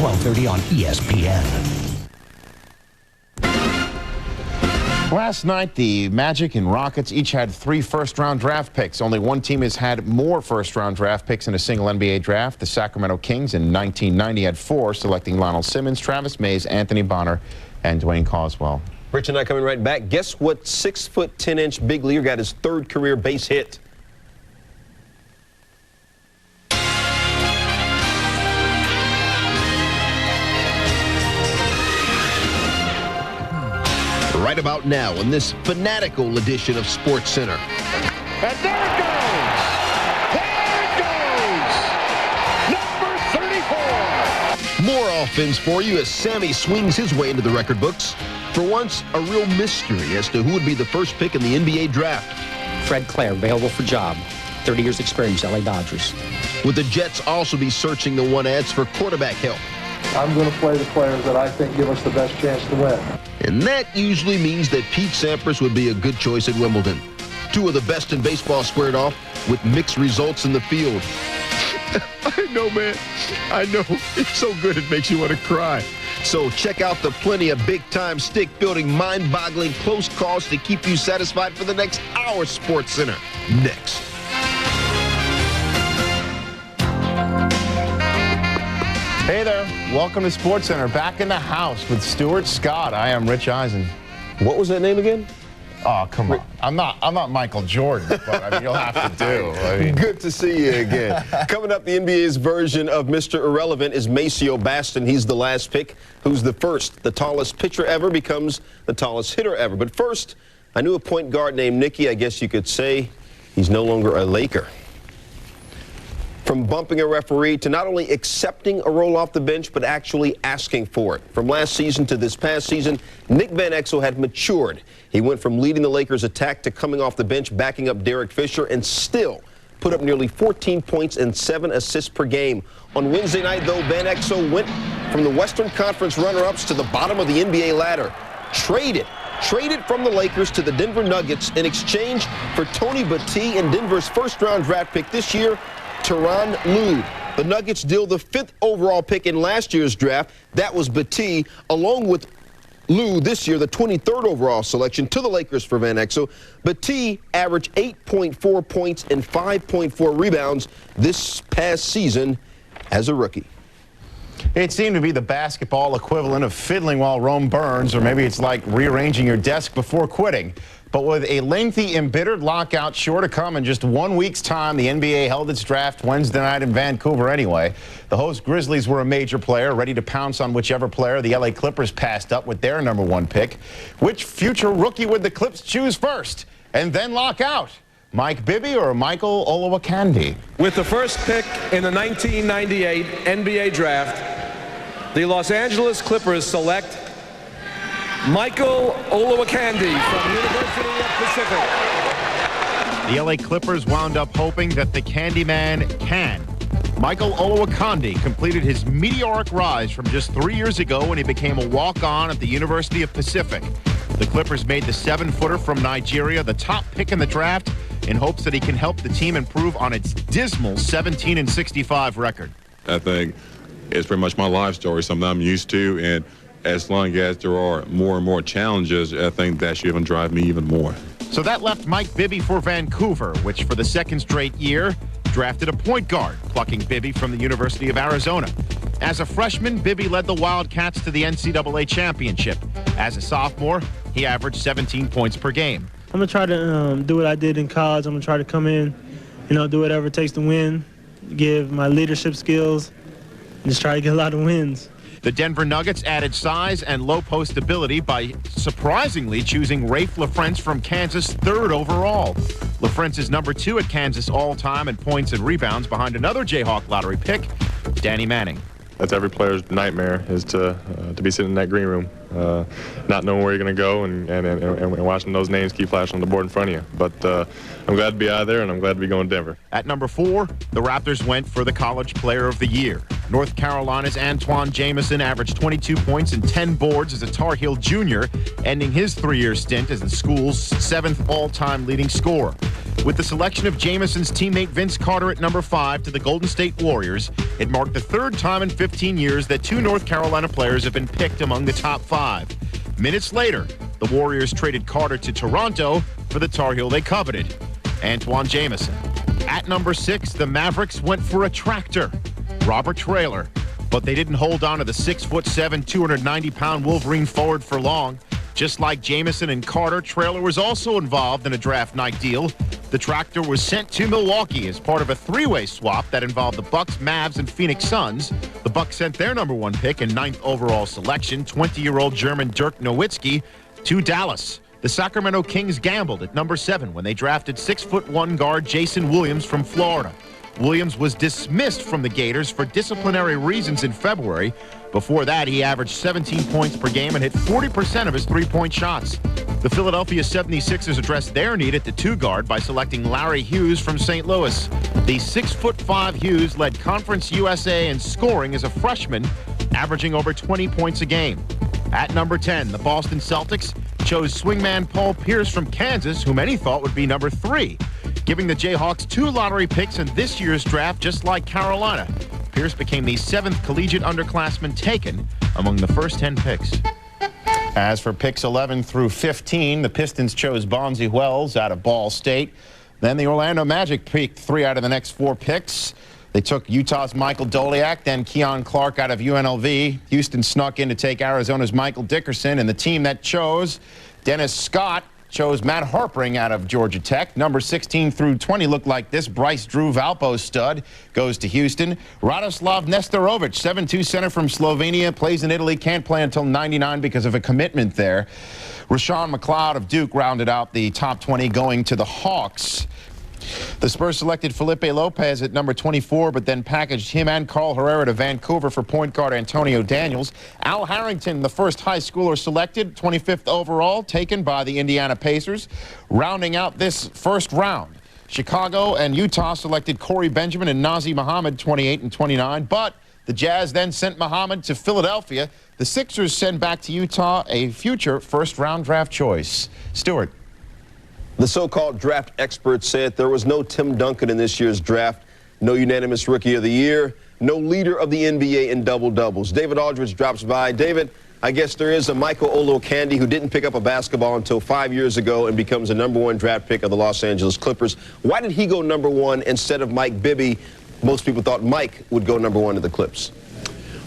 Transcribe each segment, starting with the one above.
12:30 on ESPN. Last night, the Magic and Rockets each had 3 first-round draft picks. Only one team has had more first-round draft picks in a single NBA draft. The Sacramento Kings in 1990 had 4, selecting Lionel Simmons, Travis Mays, Anthony Bonner, and Dwayne Coswell. Rich and I coming right back. Guess what 6'10" big leaguer got his 3rd career base hit? Right about now in this fanatical edition of Sportscenter. And there it goes! There it goes! Number 34! More offense for you as Sammy swings his way into the record books. For once, a real mystery as to who would be the first pick in the NBA draft. Fred Clare, available for job. 30 years experience, LA Dodgers. Would the Jets also be searching the one ads for quarterback help? I'm going to play the players that I think give us the best chance to win. And that usually means that Pete Sampras would be a good choice at Wimbledon. 2 of the best in baseball squared off with mixed results in the field. I know, man. I know. It's so good it makes you want to cry. So check out the plenty of big-time stick-building, mind-boggling close calls to keep you satisfied for the next hour. Sportscenter next. Hey there. Welcome to SportsCenter. Back in the house with Stuart, Scott. I am Rich Eisen. What was that name again? Oh, come on. I'm not Michael Jordan, but I mean, you'll have to do. I mean. Good to see you again. Coming up, the NBA's version of Mr. Irrelevant is Maceo Baston. He's the last pick. Who's the first? The tallest pitcher ever becomes the tallest hitter ever. But first, I knew a point guard named Nicky. I guess you could say he's no longer a Laker. From bumping a referee to not only accepting a roll off the bench, but actually asking for it. From last season to this past season, Nick Van Exel had matured. He went from leading the Lakers' attack to coming off the bench, backing up Derek Fisher, and still put up nearly 14 points and 7 assists per game. On Wednesday night, though, Van Exel went from the Western Conference runner-ups to the bottom of the NBA ladder. Traded from the Lakers to the Denver Nuggets in exchange for Tony Battie and Denver's first-round draft pick this year, Tyronn Lue. The Nuggets deal the 5th overall pick in last year's draft. That was Battie, along with Lue this year, the 23rd overall selection, to the Lakers for Van Exel. Battie averaged 8.4 points and 5.4 rebounds this past season as a rookie. It seemed to be the basketball equivalent of fiddling while Rome burns, or maybe it's like rearranging your desk before quitting. But with a lengthy, embittered lockout sure to come in just 1 week's time, the NBA held its draft Wednesday night in Vancouver anyway. The host Grizzlies were a major player, ready to pounce on whichever player the LA Clippers passed up with their #1 pick. Which future rookie would the Clips choose first and then lock out? Mike Bibby or Michael Olowokandi? With the first pick in the 1998 NBA draft, the Los Angeles Clippers select Michael Olowokandi from University of Pacific. The LA Clippers wound up hoping that the Candyman can. Michael Olowokandi completed his meteoric rise from just 3 years ago when he became a walk-on at the University of Pacific. The Clippers made the 7-footer from Nigeria the top pick in the draft in hopes that he can help the team improve on its dismal 17-65 record. I think it's pretty much my life story, something I'm used to, and as long as there are more and more challenges, I think that should even drive me even more. So that left Mike Bibby for Vancouver, which for the 2nd straight year drafted a point guard, plucking Bibby from the University of Arizona. As a freshman, Bibby led the Wildcats to the NCAA championship. As a sophomore, he averaged 17 points per game. I'm going to try to do what I did in college. I'm going to try to come in, do whatever it takes to win, give my leadership skills, and just try to get a lot of wins. The Denver Nuggets added size and low post ability by surprisingly choosing Rafe LaFrentz from Kansas 3rd overall. LaFrentz is #2 at Kansas all-time in points and rebounds behind another Jayhawk lottery pick, Danny Manning. That's every player's nightmare, is to be sitting in that green room, not knowing where you're going to go and watching those names keep flashing on the board in front of you. But I'm glad to be out there, and I'm glad to be going to Denver. At #4, the Raptors went for the College Player of the Year. North Carolina's Antoine Jamison averaged 22 points and 10 boards as a Tar Heel junior, ending his 3-year stint as the school's 7th all-time leading scorer. With the selection of Jamison's teammate Vince Carter at number 5 to the Golden State Warriors, it marked the 3rd time in 15 years that 2 North Carolina players have been picked among the top 5. Minutes later, the Warriors traded Carter to Toronto for the Tar Heel they coveted, Antoine Jamison. At number 6, the Mavericks went for a tractor, Robert Traylor, but they didn't hold on to the 6'7", 290-pound Wolverine forward for long. Just like Jamison and Carter, Traylor was also involved in a draft night deal. The tractor was sent to Milwaukee as part of a 3-way swap that involved the Bucks, Mavs, and Phoenix Suns. The Bucks sent their number 1 pick and 9th overall selection, 20-year-old German Dirk Nowitzki, to Dallas. The Sacramento Kings gambled at number 7 when they drafted 6'1" guard Jason Williams from Florida. Williams was dismissed from the Gators for disciplinary reasons in February. Before that, he averaged 17 points per game and hit 40% of his three-point shots. The Philadelphia 76ers addressed their need at the 2 guard by selecting Larry Hughes from St. Louis. The 6'5" Hughes led Conference USA in scoring as a freshman, averaging over 20 points a game. At number 10, the Boston Celtics chose swingman Paul Pierce from Kansas, who many thought would be number 3, giving the Jayhawks 2 lottery picks in this year's draft, just like Carolina. Pierce became the 7th collegiate underclassman taken among the first 10 picks. As for picks 11 through 15, the Pistons chose Bonzi Wells out of Ball State. Then the Orlando Magic picked 3 out of the next 4 picks. They took Utah's Michael Doliak, then Keon Clark out of UNLV. Houston snuck in to take Arizona's Michael Dickerson, and the team that chose Dennis Scott chose Matt Harpring out of Georgia Tech. Number 16 through 20 looked like this. Bryce Drew Valpo stud goes to Houston. Radoslav Nestorovic, 7'2" center from Slovenia, plays in Italy, can't play until 99 because of a commitment there. Rashawn McLeod of Duke rounded out the top 20, going to the Hawks. The Spurs selected Felipe Lopez at number 24, but then packaged him and Carl Herrera to Vancouver for point guard Antonio Daniels. Al Harrington, the first high schooler selected, 25th overall, taken by the Indiana Pacers. Rounding out this first round, Chicago and Utah selected Corey Benjamin and Nazi Muhammad, 28 and 29, but the Jazz then sent Muhammad to Philadelphia. The Sixers send back to Utah a future first-round draft choice. Stuart. The so-called draft experts said there was no Tim Duncan in this year's draft, no unanimous Rookie of the Year, no leader of the NBA in double-doubles. David Aldridge drops by. David, I guess there is a Michael Olowokandi who didn't pick up a basketball until 5 years ago and becomes the number 1 draft pick of the Los Angeles Clippers. Why did he go number 1 instead of Mike Bibby? Most people thought Mike would go number 1 to the Clips.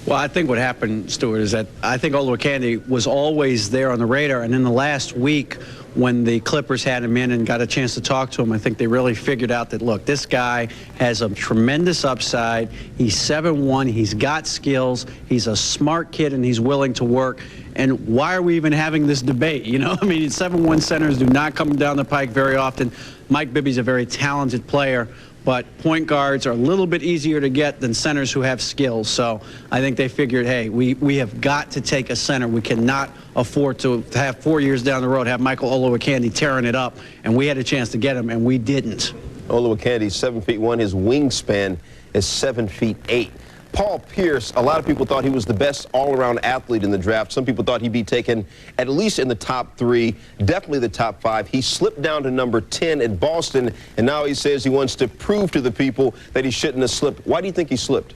Well, I think what happened, Stuart, is that I think Olowokandi was always there on the radar, and in the last week when the Clippers had him in and got a chance to talk to him, I think they really figured out that, look, this guy has a tremendous upside. He's 7'1", he's got skills, he's a smart kid, and he's willing to work. And why are we even having this debate? You know, I mean, 7'1" centers do not come down the pike very often. Mike Bibby's a very talented player, but point guards are a little bit easier to get than centers who have skills. So I think they figured, hey, we have got to take a center. We cannot afford to have 4 years down the road have Michael Olowokandi tearing it up, and we had a chance to get him, and we didn't. Olowokandi, 7'1". His wingspan is 7'8". Paul Pierce, a lot of people thought he was the best all-around athlete in the draft. Some people thought he'd be taken at least in the top 3, definitely the top 5. He slipped down to number 10 at Boston, and now he says he wants to prove to the people that he shouldn't have slipped. Why do you think he slipped?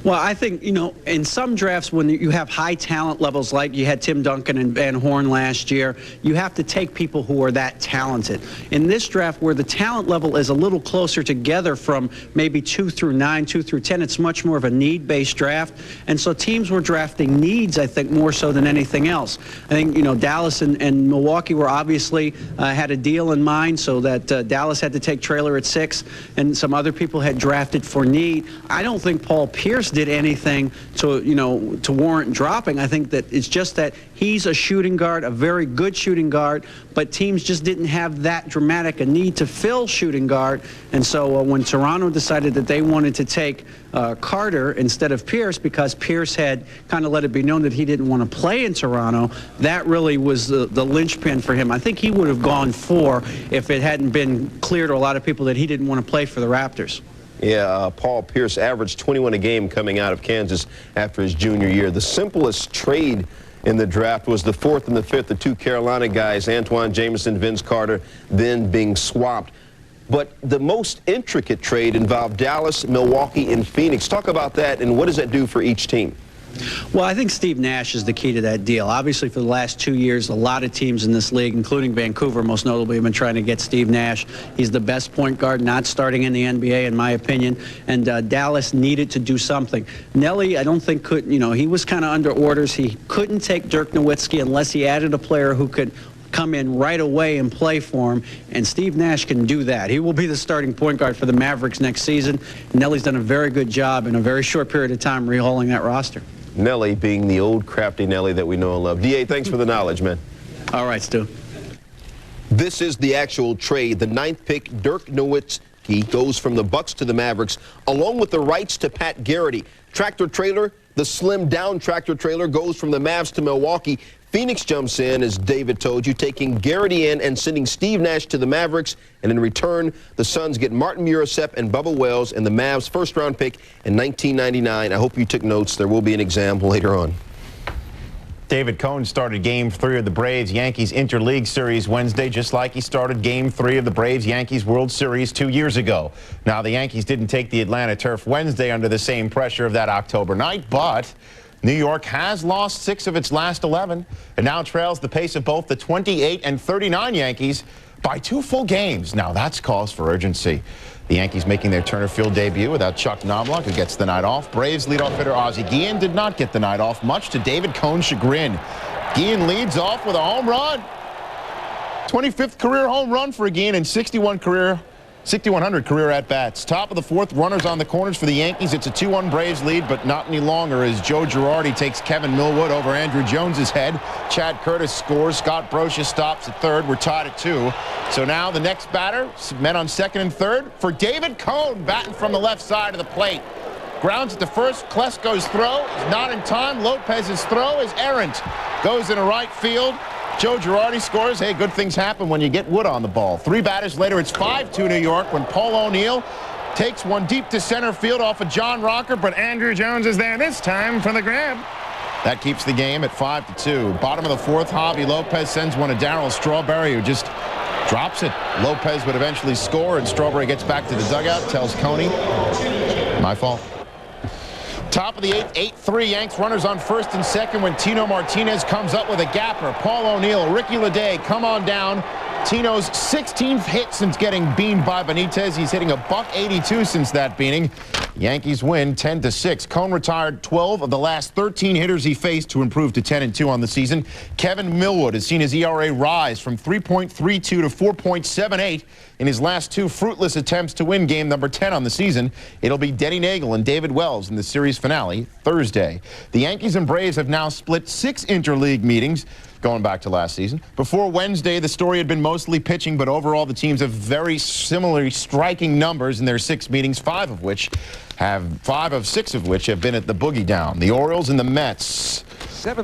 Well, I think, you know, in some drafts when you have high talent levels like you had Tim Duncan and Van Horn last year, you have to take people who are that talented. In this draft where the talent level is a little closer together from maybe 2 through 9, 2 through 10, it's much more of a need-based draft. And so teams were drafting needs, I think, more so than anything else. I think, you know, Dallas and Milwaukee were obviously had a deal in mind, so that Dallas had to take Traylor at 6, and some other people had drafted for need. I don't think Paul Pierce did anything to, you know, to warrant dropping. I think that it's just that he's a shooting guard, a very good shooting guard, but teams just didn't have that dramatic a need to fill shooting guard. And so when Toronto decided that they wanted to take Carter instead of Pierce, because Pierce had kind of let it be known that he didn't want to play in Toronto, that really was the linchpin for him. I think he would have gone 4 if it hadn't been clear to a lot of people that he didn't want to play for the Raptors. Yeah, Paul Pierce averaged 21 a game coming out of Kansas after his junior year. The simplest trade in the draft was the 4th and the 5th, the two Carolina guys, Antoine Jamison, Vince Carter, then being swapped. But the most intricate trade involved Dallas, Milwaukee, and Phoenix. Talk about that, and what does that do for each team? Well, I think Steve Nash is the key to that deal. Obviously, for the last 2 years, a lot of teams in this league, including Vancouver, most notably, have been trying to get Steve Nash. He's the best point guard not starting in the NBA, in my opinion, and Dallas needed to do something. Nelly, I don't think could, he was kind of under orders. He couldn't take Dirk Nowitzki unless he added a player who could come in right away and play for him, and Steve Nash can do that. He will be the starting point guard for the Mavericks next season. Nelly's done a very good job in a very short period of time rehauling that roster. Nelly being the old crafty Nelly that we know and love. D.A., thanks for the knowledge, man. All right, Stu. This is the actual trade. The 9th pick, Dirk Nowitzki, goes from the Bucks to the Mavericks, along with the rights to Pat Garrity. Tractor trailer, the slimmed-down tractor trailer, goes from the Mavs to Milwaukee. Phoenix jumps in, as David told you, taking Garrity in and sending Steve Nash to the Mavericks. And in return, the Suns get Martin Murasep and Bubba Wells and the Mavs' first-round pick in 1999. I hope you took notes. There will be an exam later on. David Cone started Game 3 of the Braves-Yankees Interleague Series Wednesday, just like he started Game 3 of the Braves-Yankees World Series 2 years ago. Now, the Yankees didn't take the Atlanta turf Wednesday under the same pressure of that October night, but New York has lost 6 of its last 11 and now trails the pace of both the 28 and 39 Yankees by 2 full games. Now that's cause for urgency. The Yankees making their Turner Field debut without Chuck Knobloch, who gets the night off. Braves leadoff hitter Ozzie Guillen did not get the night off, much to David Cone's chagrin. Guillen leads off with a home run. 25th career home run for Guillen and 6,100 career at-bats. Top of the 4th, runners on the corners for the Yankees. It's a 2-1 Braves lead, but not any longer as Joe Girardi takes Kevin Millwood over Andrew Jones's head. Chad Curtis scores. Scott Brosius stops at 3rd. We're tied at 2. So now the next batter, men on 2nd and 3rd, for David Cone, batting from the left side of the plate. Grounds at the 1st. Klesko's throw is not in time. Lopez's throw is errant. Goes into right field. Joe Girardi scores. Hey, good things happen when you get Wood on the ball. 3 batters later, it's 5-2 New York when Paul O'Neill takes one deep to center field off of John Rocker, but Andrew Jones is there this time for the grab. That keeps the game at 5-2. Bottom of the 4th, Javi Lopez sends one to Darryl Strawberry, who just drops it. Lopez would eventually score, and Strawberry gets back to the dugout, tells Coney, my fault. Top of the 8th, 8-3 Yanks, runners on 1st and 2nd when Tino Martinez comes up with a gapper. Paul O'Neill, Ricky Leday come on down. Tino's 16th hit since getting beamed by Benitez. He's hitting a .182 since that beating. Yankees win 10-6. Cone retired 12 of the last 13 hitters he faced to improve to 10-2 on the season. Kevin Millwood has seen his ERA rise from 3.32 to 4.78 in his last 2 fruitless attempts to win game number 10 on the season. It'll be Denny Nagel and David Wells in the series finale Thursday. The Yankees and Braves have now split 6 interleague meetings going back to last season. Before Wednesday, the story had been mostly pitching, but overall the teams have very similarly striking numbers in their 6 meetings, 5 of 6 of which have been at the Boogie Down. The Orioles and the Mets.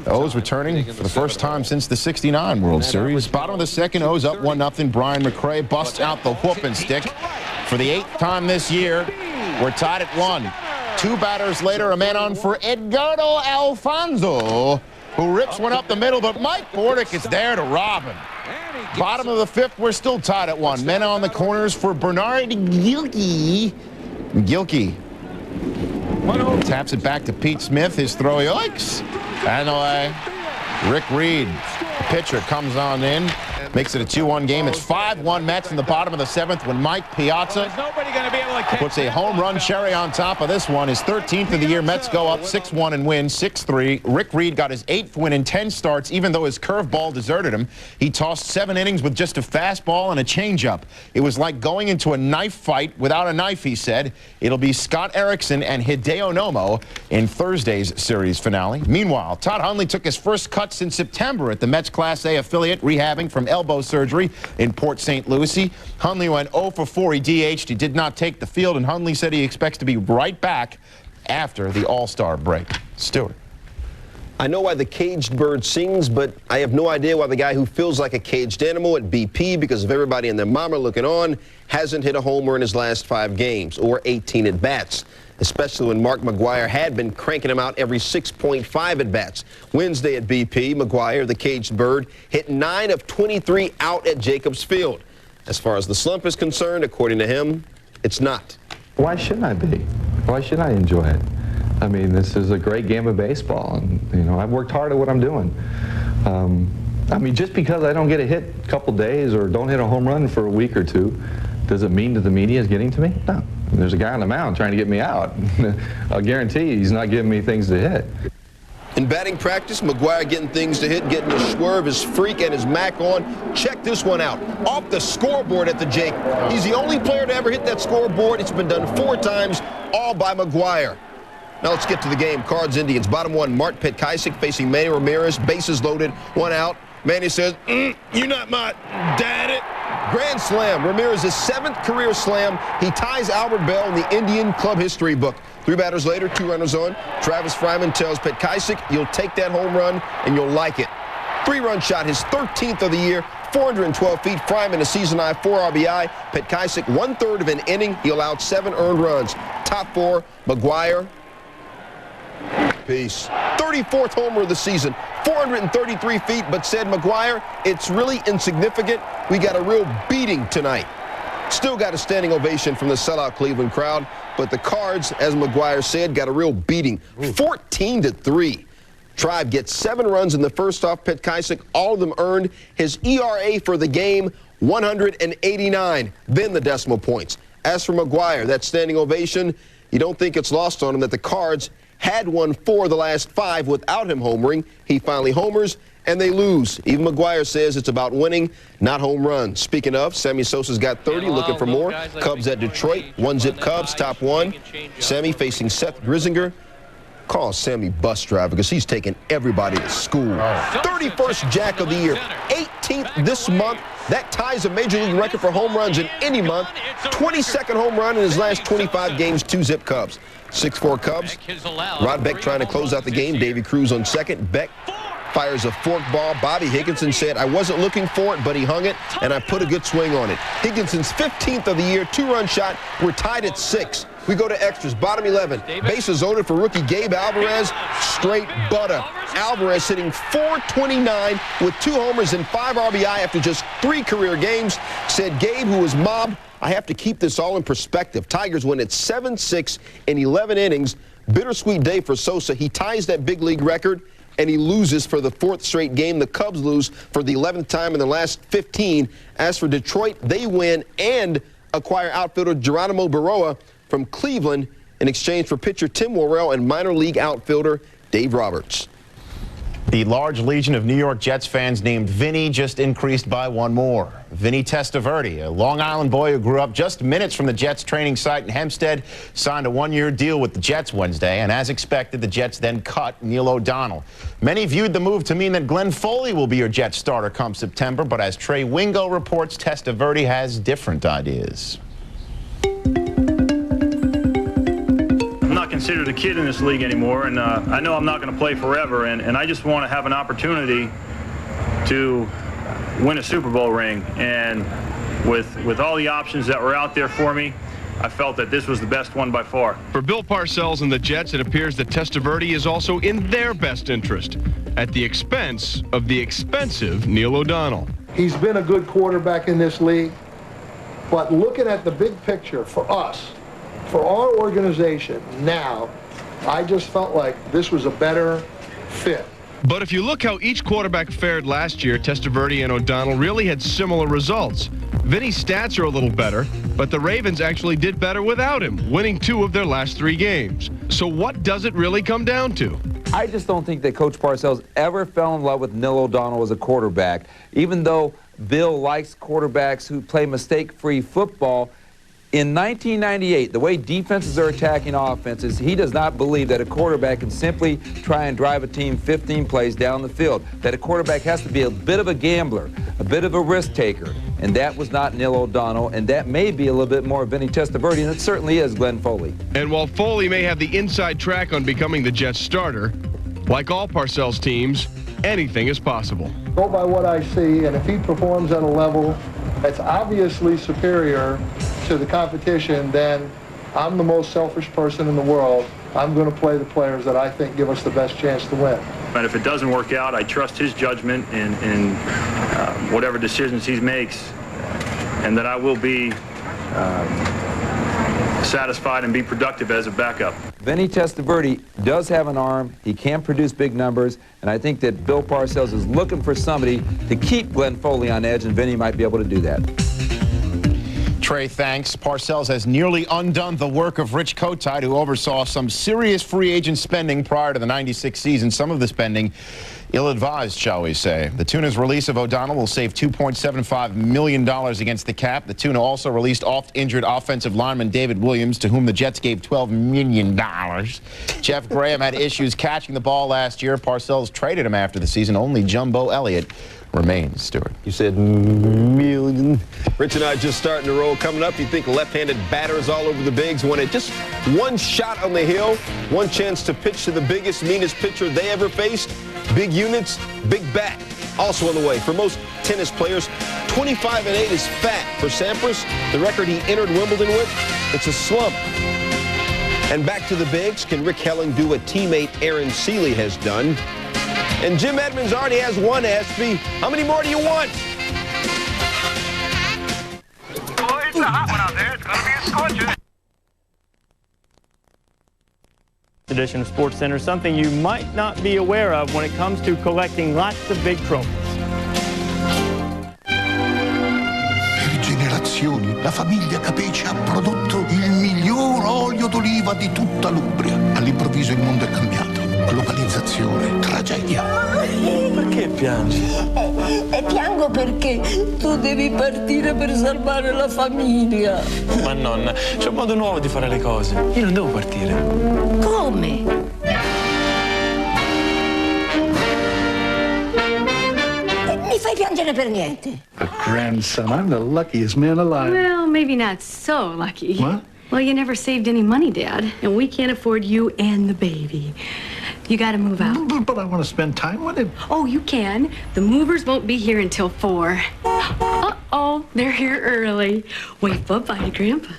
O's returning for the first time since the '69 World Series. Bottom of the 2nd, O's up 1-0. Brian McRae busts out the whooping stick. For the 8th time this year, we're tied at 1. 2 batters later, a man on for Edgardo Alfonso, who rips one up the middle, but Mike Bordick is there to rob him. Bottom of the 5th, we're still tied at 1. Men on the corners for Bernard Gilkey. Taps it back to Pete Smith. His throw, yikes. And away. Rick Reed, pitcher, comes on in. Makes it a 2-1 game. It's 5-1 Mets in the bottom of the 7th when Mike Piazza puts a home run cherry on top of this one. His 13th of the year. Mets go up 6-1 and win 6-3. Rick Reed got his 8th win in 10 starts, even though his curveball deserted him. He tossed 7 innings with just a fastball and a changeup. It was like going into a knife fight without a knife, he said. It'll be Scott Erickson and Hideo Nomo in Thursday's series finale. Meanwhile, Todd Hundley took his first cut since September at the Mets Class A affiliate, rehabbing from elbow surgery in Port St. Lucie. Hundley went 0 for 4. He DH'd. He did not take the field, and Hundley said he expects to be right back after the All-Star break. Stuart. I know why the caged bird sings, but I have no idea why the guy who feels like a caged animal at BP because of everybody and their mama looking on hasn't hit a homer in his last 5 games or 18 at-bats, especially when Mark McGwire had been cranking him out every 6.5 at-bats. Wednesday at BP, McGwire, the caged bird, hit 9 of 23 out at Jacobs Field. As far as the slump is concerned, according to him, it's not. Why shouldn't I be? Why shouldn't I enjoy it? I mean, this is a great game of baseball, and, you know, I've worked hard at what I'm doing. I mean, just because I don't get a hit a couple days or don't hit a home run for a week or two, does it mean that the media is getting to me? No. There's a guy on the mound trying to get me out. I'll guarantee he's not giving me things to hit. In batting practice, McGwire getting things to hit, getting his swerve, his freak, and his mac on. Check this one out. Off the scoreboard at the Jake. He's the only player to ever hit that scoreboard. It's been done 4 times, all by McGwire. Now let's get to the game. Cards, Indians. Bottom 1, Mart Petkaisik facing Manny Ramirez. Bases loaded, 1 out. Manny says, you're not my daddy. Grand slam. Ramirez's 7th career slam. He ties Albert Bell in the Indian club history book. 3 batters later, 2 runners on. Travis Fryman tells Petkaisik, you'll take that home run and you'll like it. 3-run shot, his 13th of the year. 412 feet. Fryman, a season-high 4 RBI. Petkaisik, 1/3 of an inning. He allowed 7 earned runs. Top 4, McGwire. Peace. 34th homer of the season, 433 feet, but said McGwire, it's really insignificant. We got a real beating tonight. Still got a standing ovation from the sellout Cleveland crowd, but the Cards, as McGwire said, got a real beating, 14-3. Tribe gets 7 runs in the first off. Petkaisik, all of them earned. His ERA for the game, 189. Then the decimal points. As for McGwire, that standing ovation, you don't think it's lost on him that the Cards had won 4 of the last 5 without him homering. He finally homers, and they lose. Even McGwire says it's about winning, not home runs. Speaking of, Sammy Sosa's got 30, looking for more. Cubs at Detroit, 1-zip Cubs, top 1. Sammy facing Seth Grisinger. Call Sammy bus driver because he's taking everybody to school. 31st Jack of the year, 18th this month. That ties a major league record for home runs in any month. 22nd home run in his last 25 games, 2-zip Cubs. 6-4 Cubs. Rod Beck trying to close out the game. Davey Cruz on second. Beck fires a fork ball. Bobby Higginson said, I wasn't looking for it, but he hung it, and I put a good swing on it. Higginson's 15th of the year, 2-run shot. We're tied at 6. We go to extras. Bottom 11. Bases loaded for rookie Gabe Alvarez. Straight butter. Alvarez hitting .429 with 2 homers and 5 RBI after just 3 career games. Said Gabe, who was mobbed, I have to keep this all in perspective. Tigers win at 7-6 in 11 innings. Bittersweet day for Sosa. He ties that big league record, and he loses for the 4th straight game. The Cubs lose for the 11th time in the last 15. As for Detroit, they win and acquire outfielder Geronimo Barroa from Cleveland in exchange for pitcher Tim Worrell and minor league outfielder Dave Roberts. The large legion of New York Jets fans named Vinny just increased by 1 more. Vinny Testaverde, a Long Island boy who grew up just minutes from the Jets training site in Hempstead, signed a 1-year deal with the Jets Wednesday, and as expected, the Jets then cut Neil O'Donnell. Many viewed the move to mean that Glenn Foley will be your Jets starter come September, but as Trey Wingo reports, Testaverde has different ideas. Considered a kid in this league anymore, and I know I'm not going to play forever, and I just want to have an opportunity to win a Super Bowl ring. And with all the options that were out there for me, I felt that this was the best one by far. For Bill Parcells and the Jets, it appears that Testaverde is also in their best interest, at the expense of the expensive Neil O'Donnell. He's been a good quarterback in this league, but looking at the big picture for us, for our organization now, I just felt like this was a better fit. But if you look how each quarterback fared last year, Testaverde and O'Donnell really had similar results. Vinny's stats are a little better, but the Ravens actually did better without him, winning 2 of their last 3 games. So what does it really come down to? I just don't think that Coach Parcells ever fell in love with Neil O'Donnell as a quarterback. Even though Bill likes quarterbacks who play mistake-free football, in 1998, the way defenses are attacking offenses, he does not believe that a quarterback can simply try and drive a team 15 plays down the field, that a quarterback has to be a bit of a gambler, a bit of a risk taker, and that was not Neil O'Donnell, and that may be a little bit more Vinny Testaverde, and it certainly is Glenn Foley. And while Foley may have the inside track on becoming the Jets starter, Like all Parcells teams, anything is possible. Go by what I see, and if he performs at a level that's obviously superior to the competition, then I'm the most selfish person in the world. I'm going to play the players that I think give us the best chance to win. But if it doesn't work out, I trust his judgment in whatever decisions he makes, and that I will be satisfied and be productive as a backup. Vinny Testaverde does have an arm. He can produce big numbers, and I think that Bill Parcells is looking for somebody to keep Glenn Foley on edge, and Vinny might be able to do that. Trey, thanks. Parcells has nearly undone the work of Rich Kotite, who oversaw some serious free agent spending prior to the '96 season. Some of the spending ill-advised, shall we say. The Tuna's release of O'Donnell will save $2.75 million against the cap. The Tuna also released oft-injured offensive lineman David Williams, to whom the Jets gave $12 million. Jeff Graham had issues catching the ball last year. Parcells traded him after the season. Only Jumbo Elliott remains, Stuart. You said million. Rich and I just starting to roll. Coming up, you think left-handed batters all over the bigs wanted just one shot on the hill, one chance to pitch to the biggest, meanest pitcher they ever faced. Big units, big bat. Also on the way. For most tennis players, 25-8 is fat. For Sampras, the record he entered Wimbledon with, it's a slump. And back to the bigs. Can Rick Helling do what teammate Aaron Seeley has done? And Jim Edmonds already has one, Aspie. How many more do you want? Boy, it's a hot one out there. It's going to be a scorcher. Edition of SportsCenter, something you might not be aware of when it comes to collecting lots of big trophies. Per generazioni la famiglia Capece ha prodotto il miglior olio d'oliva di tutta l'Umbria. All'improvviso il mondo è cambiato. Globalizzazione, tragedia. Perché piangi? E piango perché tu devi partire per salvare la famiglia. Ma nonna, c'è un modo nuovo di fare le cose. Io non devo partire. Come? Mi fai piangere per niente. A grandson, I'm the luckiest man alive. Well, maybe not so lucky. What? Well, you never saved any money, Dad, and we can't afford you and the baby. You got to move out. But I want to spend time with him. Oh, you can. The movers won't be here until 4. Uh-oh, they're here early. Wave bye-bye to Grandpa.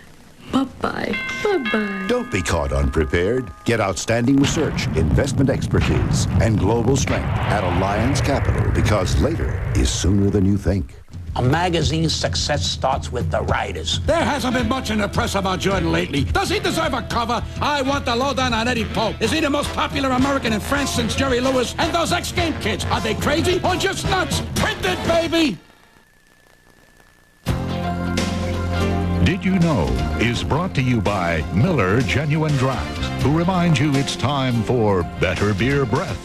Bye-bye. Bye-bye. Don't be caught unprepared. Get outstanding research, investment expertise, and global strength at Alliance Capital, because later is sooner than you think. A magazine's success starts with the writers. There hasn't been much in the press about Jordan lately. Does he deserve a cover? I want the lowdown on Eddie Pope. Is he the most popular American in France since Jerry Lewis? And those X-Game kids, are they crazy or just nuts? Print it, baby! Did You Know is brought to you by Miller Genuine Drafts, who reminds you it's time for better beer breath.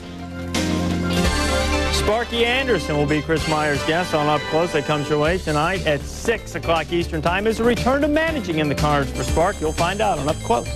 Sparky Anderson will be Chris Meyer's guest on Up Close. That comes your way tonight at 6 o'clock Eastern Time. Is a return to managing in the cards for Spark. You'll find out on Up Close.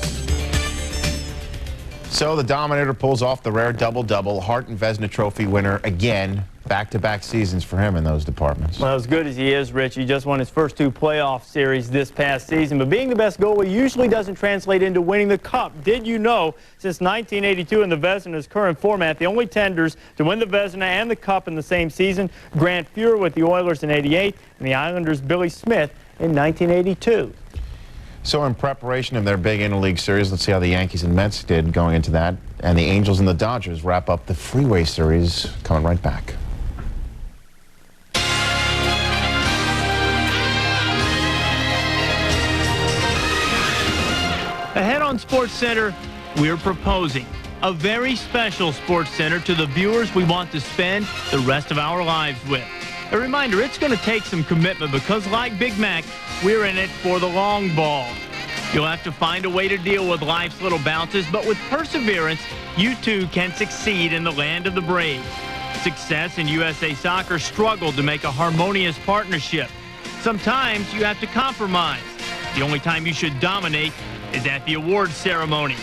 So the Dominator pulls off the rare double-double. Hart and Vezina Trophy winner again. Back-to-back seasons for him in those departments. Well, as good as he is, Rich, he just won his first 2 playoff series this past season. But being the best goalie usually doesn't translate into winning the Cup. Did you know, since 1982 in the Vezina's current format, the only tenders to win the Vezina and the Cup in the same season, Grant Fuhr with the Oilers in '88 and the Islanders' Billy Smith in 1982. So in preparation of their big interleague series, let's see how the Yankees and Mets did going into that. And the Angels and the Dodgers wrap up the Freeway Series. Coming right back. Ahead on SportsCenter, we're proposing a very special SportsCenter to the viewers we want to spend the rest of our lives with. A reminder, it's going to take some commitment because, like Big Mac, we're in it for the long ball. You'll have to find a way to deal with life's little bounces, but with perseverance, you too can succeed in the land of the brave. Success in USA Soccer struggled to make a harmonious partnership. Sometimes you have to compromise. The only time you should dominate is at the awards ceremony.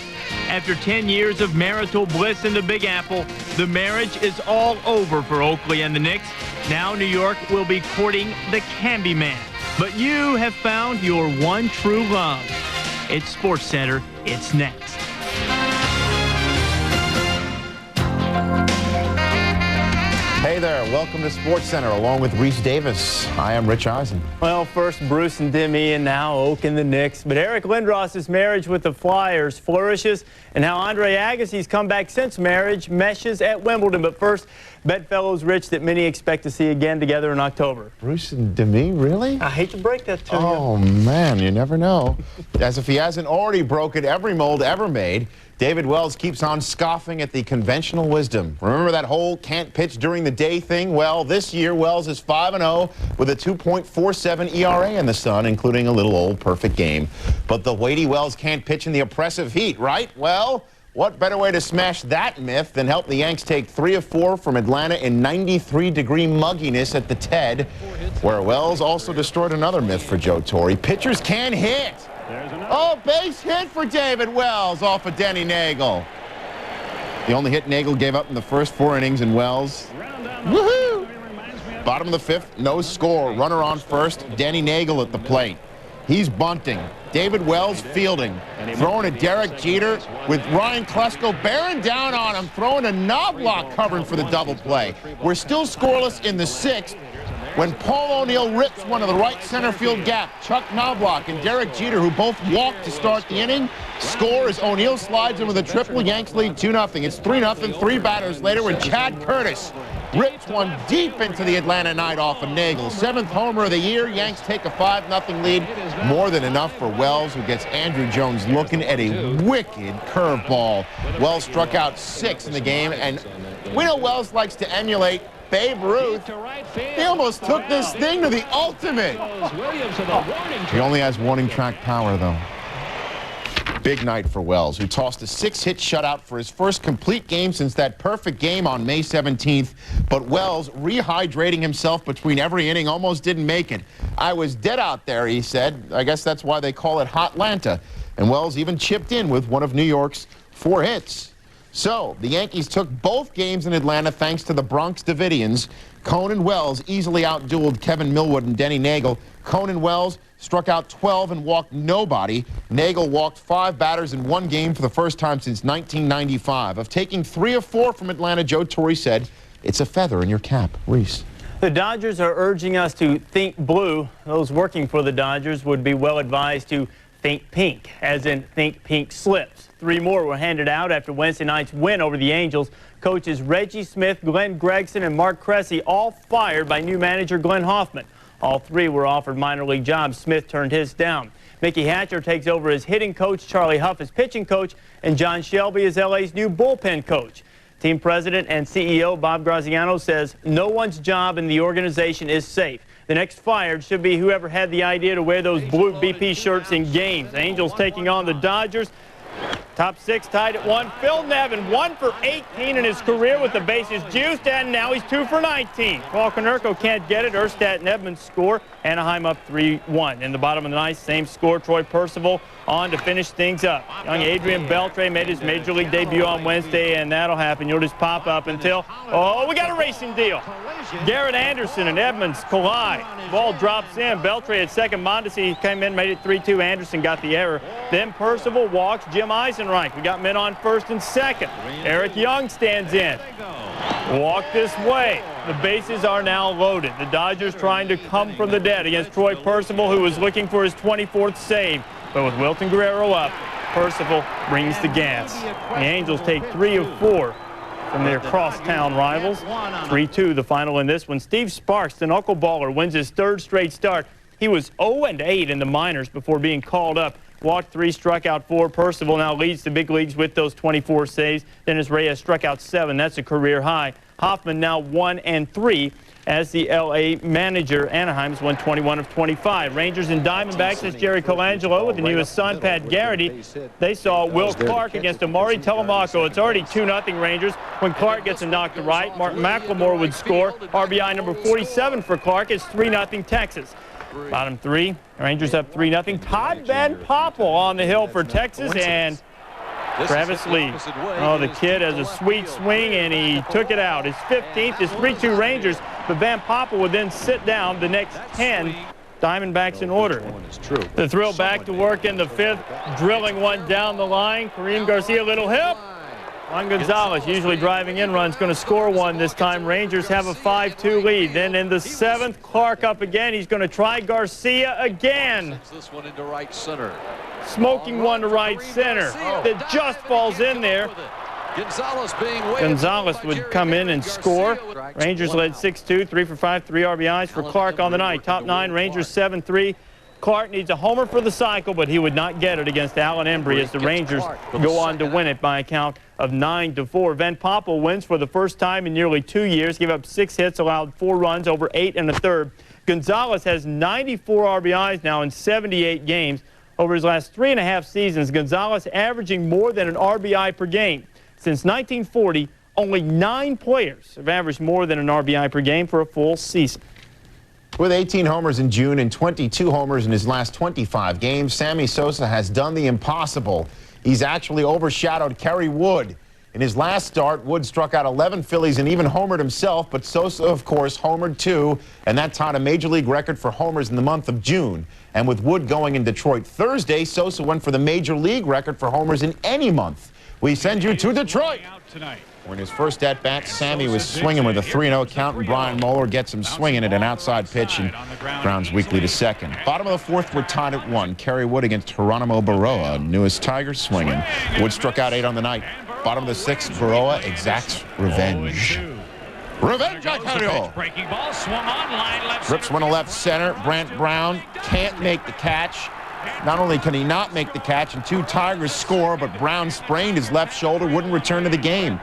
After 10 years of marital bliss in the Big Apple, the marriage is all over for Oakley and the Knicks. Now New York will be courting the Candy Man. But you have found your one true love. It's SportsCenter. It's next. there. Welcome to SportsCenter along with Reese Davis. I am Rich Eisen. Well, first Bruce and Demi, and now Oak and the Knicks. But Eric Lindros's marriage with the Flyers flourishes, and how Andre Agassi's comeback since marriage meshes at Wimbledon. But first, bedfellows Rich that many expect to see again together in October. Bruce and Demi, really? I hate to break that to you. Oh, man, you never know. As if he hasn't already broken every mold ever made, David Wells keeps on scoffing at the conventional wisdom. Remember that whole can't pitch during the day thing? Well, this year, Wells is 5-0 with a 2.47 ERA in the sun, including a little old perfect game. But the weighty Wells can't pitch in the oppressive heat, right? Well, what better way to smash that myth than help the Yanks take 3 of 4 from Atlanta in 93-degree mugginess at the TED, where Wells also destroyed another myth for Joe Torre. Pitchers can hit. Oh, base hit for David Wells off of Denny Nagel. The only hit Nagel gave up in the first 4 innings, and Wells, woohoo! Bottom of the 5th, no score. Runner on first, Denny Nagel at the plate. He's bunting. David Wells fielding. Throwing to Derek Jeter with Ryan Klesko bearing down on him, throwing a Knobloch covering for the double play. We're still scoreless in the 6th. When Paul O'Neill rips one of the right center field gap, Chuck Knobloch and Derek Jeter, who both walked to start the inning, score as O'Neill slides in with a triple. Yanks lead 2-0. It's 3-0, 3 batters later when Chad Curtis rips one deep into the Atlanta night off of Nagel. 7th homer of the year. Yanks take a 5-0 lead. More than enough for Wells, who gets Andrew Jones looking at a wicked curveball. Wells struck out 6 in the game, and we know Wells likes to emulate Babe Ruth. He almost took this thing to the ultimate. He only has warning track power, though. Big night for Wells, who tossed a 6-hit shutout for his first complete game since that perfect game on May 17th. But Wells, rehydrating himself between every inning, almost didn't make it. I was dead out there, he said. I guess that's why they call it Hotlanta. And Wells even chipped in with one of New York's 4 hits. So, the Yankees took both games in Atlanta thanks to the Bronx Davidians. Cone and Wells easily outdueled Kevin Millwood and Denny Nagel. Cone and Wells struck out 12 and walked nobody. Nagel walked 5 batters in 1 game for the first time since 1995. Of taking 3 of 4 from Atlanta, Joe Torre said, "It's a feather in your cap." Reese. The Dodgers are urging us to think blue. Those working for the Dodgers would be well advised to think pink, as in think pink slips. 3 more were handed out after Wednesday night's win over the Angels. Coaches Reggie Smith, Glenn Gregson, and Mark Cressy all fired by new manager Glenn Hoffman. All 3 were offered minor league jobs. Smith turned his down. Mickey Hatcher takes over as hitting coach, Charlie Huff as pitching coach, and John Shelby is LA's new bullpen coach. Team president and CEO Bob Graziano says no one's job in the organization is safe. The next fired should be whoever had the idea to wear those blue BP shirts in games. Angels taking on the Dodgers. Top 6 tied at 1. Phil Nevin, 1 for 18 in his career with the bases juiced, and now he's 2 for 19. Paul Konerko can't get it. Erstad and Edmonds score. Anaheim up 3-1. In the bottom of the ninth, same score. Troy Percival on to finish things up. Young Adrian Beltre made his major league debut on Wednesday, and that'll happen. You'll just pop up until, oh, we got a racing deal. Garrett Anderson and Edmonds collide. Ball drops in. Beltre at second. Mondesi came in, made it 3-2. Anderson got the error. Then Percival walks. Jim Eisenreich. We got men on first and second. Eric Young stands in. Walk this way. The bases are now loaded. The Dodgers trying to come from the dead against Troy Percival, who was looking for his 24th save. But with Wilton Guerrero up, Percival brings the gas. The Angels take 3 of 4 from their crosstown rivals. 3-2 the final in this one. Steve Sparks, the knuckleballer, wins his 3rd straight start. He was 0-8 in the minors before being called up. Walked 3, struck out 4. Percival now leads the big leagues with those 24 saves. Dennis Reyes struck out 7. That's a career high. Hoffman now 1-3 as the L.A. manager. Anaheim's won 21 of 25. Rangers and Diamondbacks, as Jerry Colangelo with the newest son, Pat Garrity. They saw Will Clark against Amari Telemaco. It's already 2-0 Rangers. When Clark gets a knock to right, Martin McLemore would score. RBI number 47 for Clark. It's 3-0 Texas. Bottom 3, Rangers up 3-0. Todd Van Poppel on the hill for Texas, and Travis Lee. Oh, the kid has a sweet swing, and he took it out. His 15th is 3-2 Rangers, but Van Poppel would then sit down the next 10 Diamondbacks in order. The thrill back to work in the 5th, drilling one down the line. Kareem Garcia, little hip. Juan Gonzalez, usually driving in runs, going to score one this time. Rangers have a 5-2 lead. Then in the 7th, Clark up again. He's going to try Garcia again. This one into right center. Smoking one to right center. That just falls in there. Gonzalez would come in and score. Rangers led 6-2, 3 for 5, 3 RBIs for Clark on the night. Top 9, Rangers 7-3. Clark needs a homer for the cycle, but he would not get it against Alan Embry as the Rangers go on to win it by a count of 9-4. Van Poppel wins for the first time in nearly 2 years, gave up 6 hits, allowed 4 runs over 8 1/3. Gonzalez has 94 RBIs now in 78 games. Over his last 3.5 seasons, Gonzalez averaging more than an RBI per game. Since 1940, only 9 players have averaged more than an RBI per game for a full season. With 18 homers in June and 22 homers in his last 25 games, Sammy Sosa has done the impossible. He's actually overshadowed Kerry Wood. In his last start, Wood struck out 11 Phillies and even homered himself, but Sosa, of course, homered too, and that tied a Major League record for homers in the month of June. And with Wood going in Detroit Thursday, Sosa went for the Major League record for homers in any month. We send you to Detroit. When his first at-bat, Sammy was swinging with a 3-0 count, and Brian Moeller gets him swinging at an outside pitch and grounds weakly to second. Bottom of the 4th, we're tied at 1. Kerry Wood against Geronimo Baroa, newest Tigers swinging. Wood struck out 8 on the night. Bottom of the 6th, Baroa exacts revenge. Revenge, Ontario! Breaking ball, swung on, line left. Rips one to left center. Brant Brown can't make the catch. Not only can he not make the catch, and 2 Tigers score, but Brown sprained his left shoulder, wouldn't return to the game.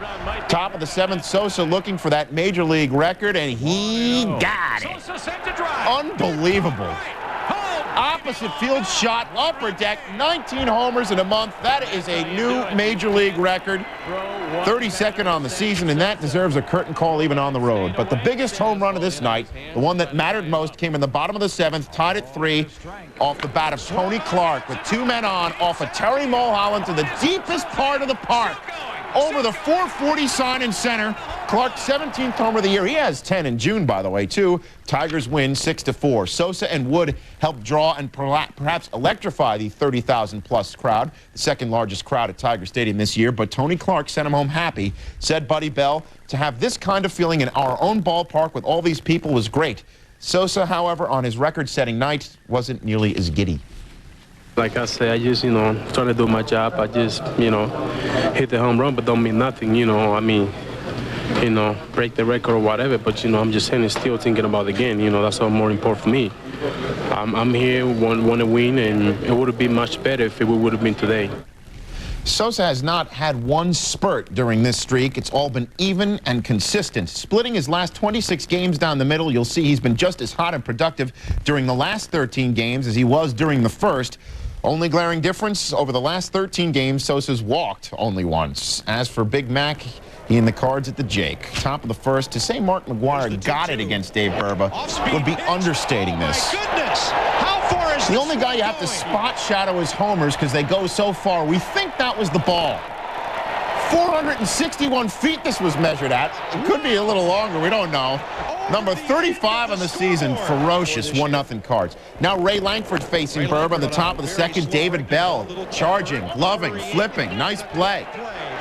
Top of the 7th, Sosa looking for that Major League record, and he got it. Unbelievable. Opposite field shot, upper deck, 19 homers in a month. That is a new Major League record. 32nd on the season, and that deserves a curtain call even on the road. But the biggest home run of this night, the one that mattered most, came in the bottom of the 7th, tied at 3, off the bat of Tony Clark with 2 men on, off of Terry Mulholland to the deepest part of the park. Over the 440 sign in center. Clark's 17th homer of the year. He has 10 in June, by the way, too. Tigers win 6-4. Sosa and Wood helped draw and perhaps electrify the 30,000-plus crowd, the second largest crowd at Tiger Stadium this year. But Tony Clark sent him home happy. Said Buddy Bell, to have this kind of feeling in our own ballpark with all these people was great. Sosa, however, on his record-setting night, wasn't nearly as giddy. Like I say, I just, trying to do my job. I just, hit the home run, but don't mean nothing, I mean, break the record or whatever, but, I'm just standing still thinking about the game, that's all more important for me. I'm here, want to win, and it would have been much better if it would have been today. Sosa has not had one spurt during this streak. It's all been even and consistent. Splitting his last 26 games down the middle, you'll see he's been just as hot and productive during the last 13 games as he was during the first. Only glaring difference, over the last 13 games, Sosa's walked only once. As for Big Mac, he in the cards at the Jake. Top of the 1st, to say Mark McGwire got it against Dave Burba would be understating this. The only guy you have to spot shadow is homers because they go so far. We think that was the ball. 461 feet this was measured at. It could be a little longer, we don't know. Number 35 on the season, ferocious 1-0 cards. Now Ray Langford facing Burba on the top of the 2nd. David Bell charging, gloving, flipping. Nice play.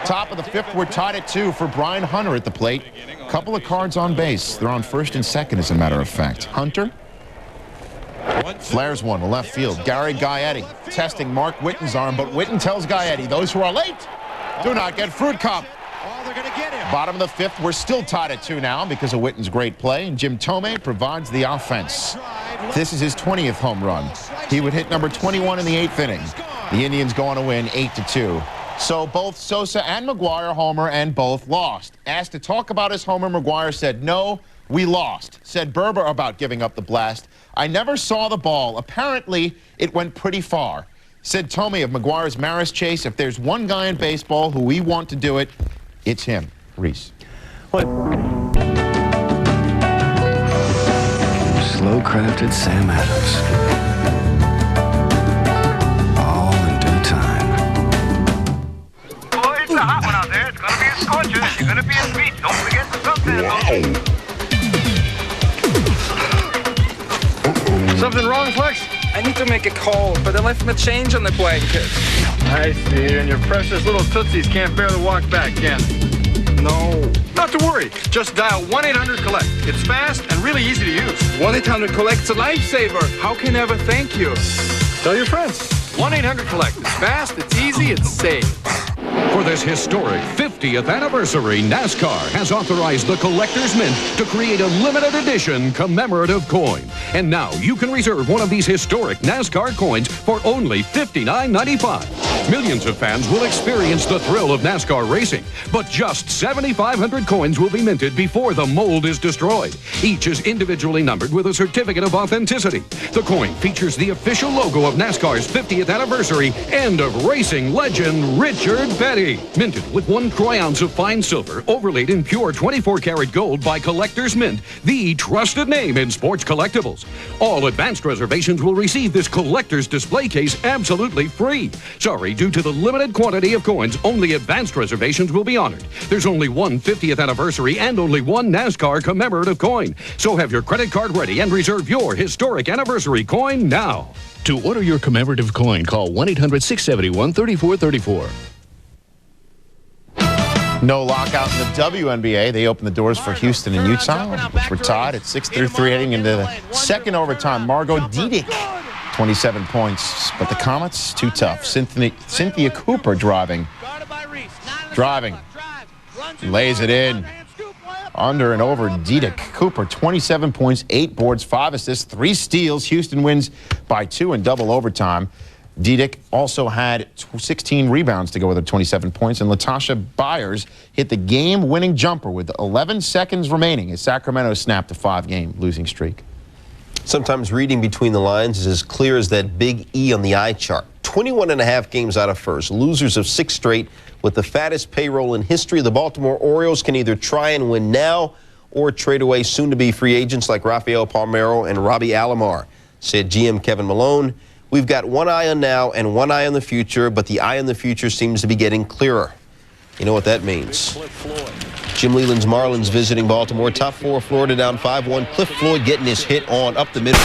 Top of the 5th, we're tied at 2 for Brian Hunter at the plate. Couple of cards on base. They're on 1st and 2nd, as a matter of fact. Hunter flares one to left field. Gary Gaetti testing Mark Witten's arm, but Witten tells Gaetti, those who are late do not get fruit cup. Bottom of the 5th, we're still tied at 2 now because of Witten's great play, and Jim Thome provides the offense. This is his 20th home run. He would hit number 21 in the 8th inning. The Indians go on to win 8-2. So both Sosa and McGwire homer, and both lost. Asked to talk about his homer, McGwire said, no, we lost. Said Burba about giving up the blast, I never saw the ball. Apparently, it went pretty far. Said Thome of McGwire's Maris chase, if there's one guy in baseball who we want to do it, it's him. Reese. What? Slow-crafted Sam Adams. All in due time. Oh, it's a hot one out there. It's going to be a scorcher. It's going to be a treat. Don't forget the something. Something wrong, Flex? I need to to make a call, but they left me a change on the blanket. I see, and your precious little tootsies can't bear the walk back, can they? No. Not to worry. Just dial 1-800-COLLECT. It's fast and really easy to use. 1-800-COLLECT's a lifesaver. How can I ever thank you? Tell your friends. 1-800-COLLECT. It's fast, it's easy, it's safe. For this historic 50th anniversary, NASCAR has authorized the Collector's Mint to create a limited edition commemorative coin. And now you can reserve one of these historic NASCAR coins for only $59.95. Millions of fans will experience the thrill of NASCAR racing, but just 7,500 coins will be minted before the mold is destroyed. Each is individually numbered with a certificate of authenticity. The coin features the official logo of NASCAR's 50th anniversary and of racing legend Richard Petty. Minted with 1 troy ounce of fine silver, overlaid in pure 24-karat gold by Collector's Mint, the trusted name in sports collectibles. All advanced reservations will receive this collector's display case absolutely free. Sorry, due to the limited quantity of coins, only advanced reservations will be honored. There's only one 50th anniversary and only one NASCAR commemorative coin. So have your credit card ready and reserve your historic anniversary coin now. To order your commemorative coin, call 1-800-671-3434. No lockout in the WNBA. They opened the doors for Houston and Utah, which were tied at 6-3 heading into the second overtime. Margot Diedick, 27 points. But the Comets, too tough. Cynthia Cooper driving. Lays it in. Under and over Diedick. Cooper, 27 points, 8 boards, 5 assists, 3 steals. Houston wins by 2 in double overtime. Diedick also had 16 rebounds to go with her 27 points, and Latasha Byers hit the game-winning jumper with 11 seconds remaining as Sacramento snapped a 5-game losing streak. Sometimes reading between the lines is as clear as that big E on the eye chart. 21.5 games out of first, losers of 6 straight with the fattest payroll in history. The Baltimore Orioles can either try and win now or trade away soon-to-be free agents like Rafael Palmeiro and Robbie Alomar, said GM Kevin Malone. We've got one eye on now and one eye on the future, but the eye on the future seems to be getting clearer. You know what that means. Jim Leland's Marlins visiting Baltimore. Top 4 Florida down 5-1. Cliff Floyd getting his hit on up the middle.